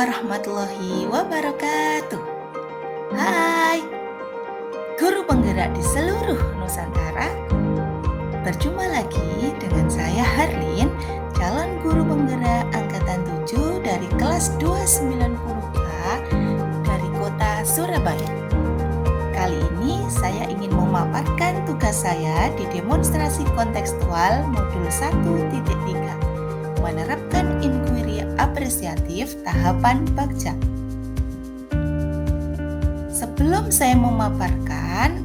warahmatullahi wabarakatuh. Hai, guru penggerak di seluruh Nusantara. Berjumpa lagi dengan saya Harlin, calon guru penggerak angkatan 7 dari kelas 290A dari kota Surabaya. Kali ini saya ingin memaparkan tugas saya di demonstrasi kontekstual modul 1.3, menerapkan inquiry apresiatif tahapan Bagja. Sebelum saya memaparkan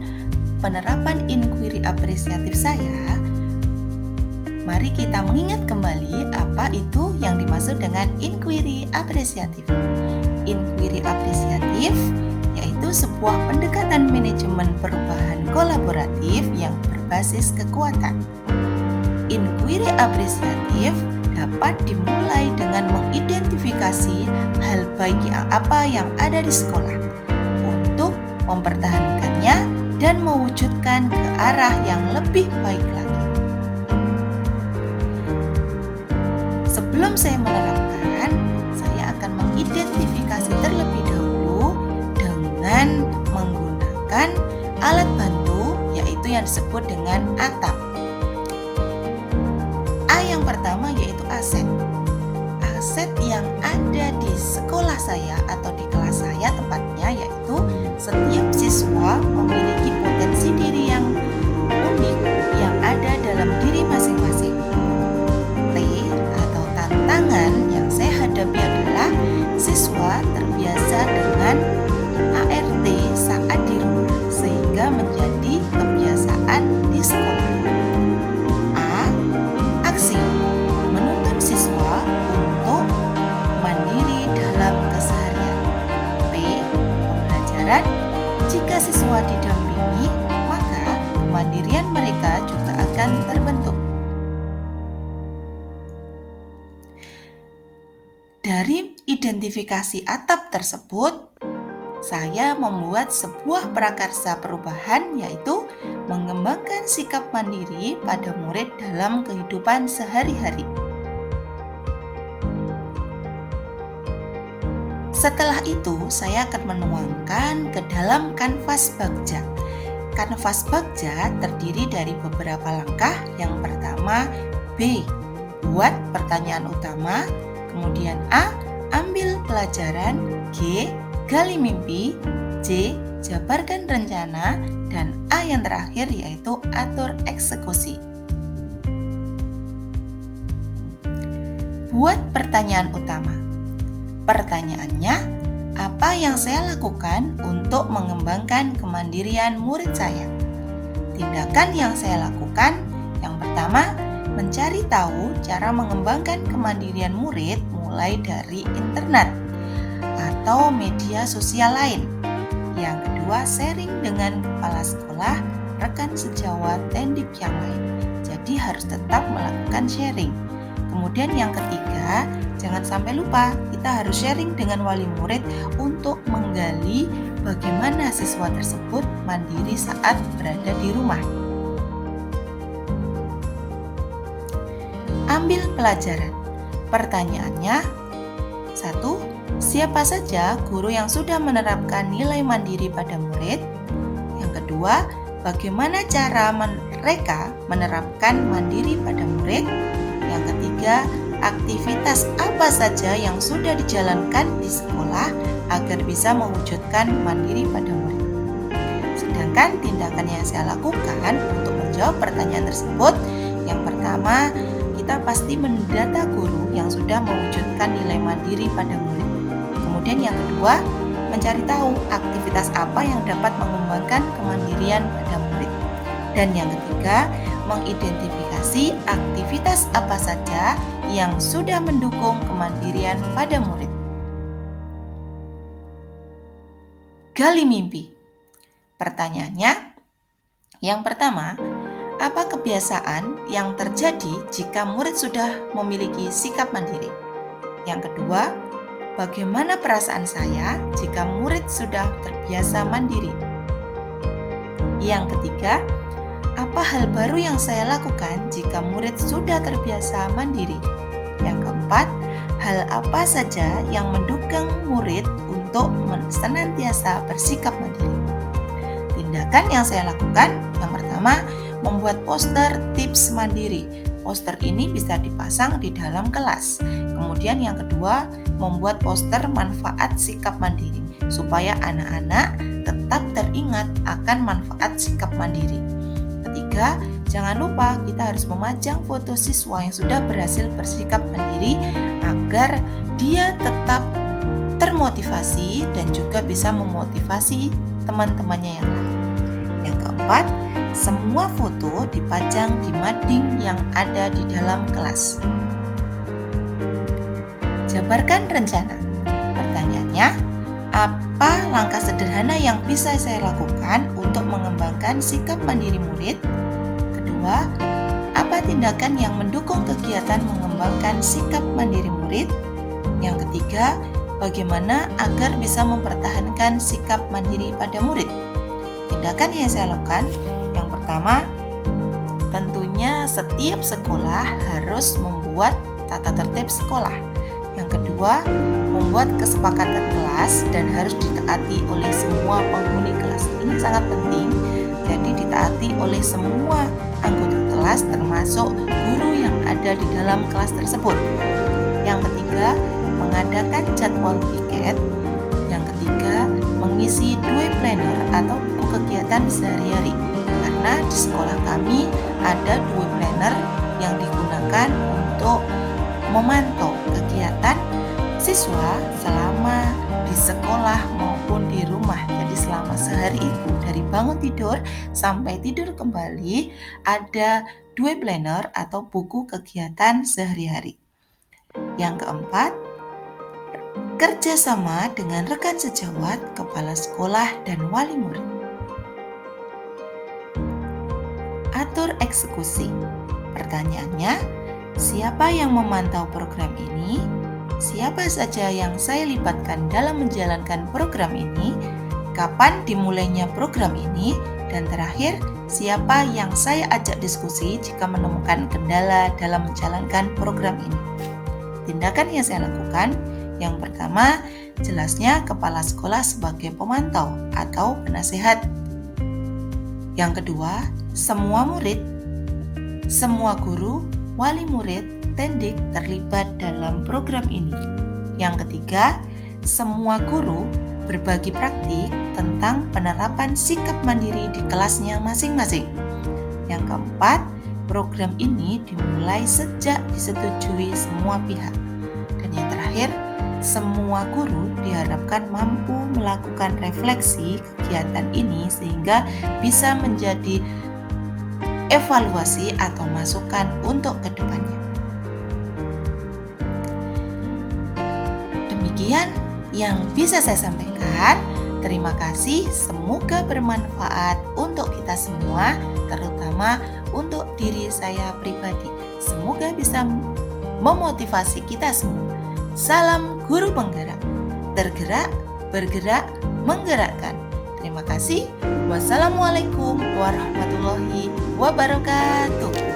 penerapan inquiry apresiatif saya, mari kita mengingat kembali apa itu yang dimaksud dengan inquiry apresiatif. Inquiry apresiatif yaitu sebuah pendekatan manajemen perubahan kolaboratif yang berbasis kekuatan. Inquiry apresiatif dapat dimulai dengan mengidentifikasi hal baik yang ada di sekolah untuk mempertahankannya dan mewujudkan ke arah yang lebih baik lagi. Sebelum saya menerapkan, saya akan mengidentifikasi terlebih dahulu dengan menggunakan alat bantu, yaitu yang disebut dengan ATAP. Yang pertama yaitu aset. Aset yang ada di sekolah saya atau di kelas saya tepatnya yaitu setiap siswa memiliki potensi diri yang unik yang ada dalam diri masing-masing. T atau tantangan yang saya hadapi adalah siswa terbiasa dengan ART saat di rumah sehingga menjadi kebiasaan di sekolah. Menuntun siswa untuk mandiri dalam keseharian. P. Pembelajaran. Jika siswa didampingi, maka kemandirian mereka juga akan terbentuk. Dari identifikasi ATAP tersebut, saya membuat sebuah prakarsa perubahan, yaitu mengembangkan sikap mandiri pada murid dalam kehidupan sehari-hari. Setelah itu, saya akan menuangkan ke dalam kanvas Bagja. Kanvas Bagja terdiri dari beberapa langkah. Yang pertama, B. Buat pertanyaan utama. Kemudian A. Ambil pelajaran. G. Gali mimpi. C. Jabarkan rencana. Dan A yang terakhir yaitu atur eksekusi. Buat pertanyaan utama. Pertanyaannya, apa yang saya lakukan untuk mengembangkan kemandirian murid saya? Tindakan yang saya lakukan, yang pertama, mencari tahu cara mengembangkan kemandirian murid mulai dari internet atau media sosial lain. Yang kedua, sharing dengan kepala sekolah, rekan sejawat, tendik yang lain. Jadi harus tetap melakukan sharing. Kemudian yang ketiga, jangan sampai lupa, kita harus sharing dengan wali murid untuk menggali bagaimana siswa tersebut mandiri saat berada di rumah. Ambil pelajaran. Pertanyaannya, 1. Siapa saja guru yang sudah menerapkan nilai mandiri pada murid? Yang kedua, bagaimana cara mereka menerapkan mandiri pada murid? Yang ketiga, aktivitas apa saja yang sudah dijalankan di sekolah agar bisa mewujudkan mandiri pada murid. Sedangkan tindakan yang saya lakukan untuk menjawab pertanyaan tersebut, yang pertama, kita pasti mendata guru yang sudah mewujudkan nilai mandiri pada murid. Kemudian yang kedua, mencari tahu aktivitas apa yang dapat mengembangkan kemandirian pada murid. Dan yang ketiga, mengidentifikasi aktivitas apa saja yang sudah mendukung kemandirian pada murid. Gali mimpi. Pertanyaannya, yang pertama, apa kebiasaan yang terjadi jika murid sudah memiliki sikap mandiri? Yang kedua, bagaimana perasaan saya jika murid sudah terbiasa mandiri? Yang ketiga, apa hal baru yang saya lakukan jika murid sudah terbiasa mandiri? Yang keempat, hal apa saja yang mendukung murid untuk senantiasa bersikap mandiri. Tindakan yang saya lakukan, yang pertama, membuat poster tips mandiri. Poster ini bisa dipasang di dalam kelas. Kemudian yang kedua, membuat poster manfaat sikap mandiri supaya anak-anak tetap teringat akan manfaat sikap mandiri. Ketiga, jangan lupa kita harus memajang foto siswa yang sudah berhasil bersikap mandiri agar dia tetap termotivasi dan juga bisa memotivasi teman-temannya yang lain. Yang keempat, semua foto dipajang di mading yang ada di dalam kelas. Jabarkan rencana. Pertanyaannya, apa langkah sederhana yang bisa saya lakukan untuk mengembangkan sikap mandiri murid? Kedua, apa tindakan yang mendukung kegiatan mengembangkan sikap mandiri murid? Yang ketiga, bagaimana agar bisa mempertahankan sikap mandiri pada murid? Tindakan yang saya lakukan, yang pertama, tentunya setiap sekolah harus membuat tata tertib sekolah. Yang kedua, membuat kesepakatan kelas dan harus ditaati oleh semua penghuni kelas. Ini sangat penting, jadi ditaati oleh semua anggota kelas termasuk guru yang ada di dalam kelas tersebut. Yang ketiga, mengadakan jadwal piket. Yang ketiga, mengisi dual planner atau buku kegiatan sehari-hari. Karena di sekolah kami ada dual planner yang digunakan untuk memantau kegiatan siswa selama di sekolah maupun di rumah. Jadi selama sehari itu dari bangun tidur sampai tidur kembali ada dual planner atau buku kegiatan sehari-hari. Yang keempat, kerjasama dengan rekan sejawat, kepala sekolah, dan wali murid. Atur eksekusi. Pertanyaannya, siapa yang memantau program ini? Siapa saja yang saya libatkan dalam menjalankan program ini? Kapan dimulainya program ini? Dan terakhir, siapa yang saya ajak diskusi jika menemukan kendala dalam menjalankan program ini? Tindakan yang saya lakukan, yang pertama, jelasnya kepala sekolah sebagai pemantau atau penasehat. Yang kedua, semua murid, semua guru, wali murid, tendik terlibat dalam program ini. Yang ketiga, semua guru berbagi praktik tentang penerapan sikap mandiri di kelasnya masing-masing. Yang keempat, program ini dimulai sejak disetujui semua pihak. Dan yang terakhir, semua guru diharapkan mampu melakukan refleksi kegiatan ini sehingga bisa menjadi evaluasi atau masukan untuk kedepannya. Demikian yang bisa saya sampaikan. Terima kasih, semoga bermanfaat untuk kita semua, terutama untuk diri saya pribadi. Semoga bisa memotivasi kita semua. Salam guru penggerak, tergerak, bergerak, menggerakkan. Terima kasih. Wassalamualaikum warahmatullahi wabarakatuh.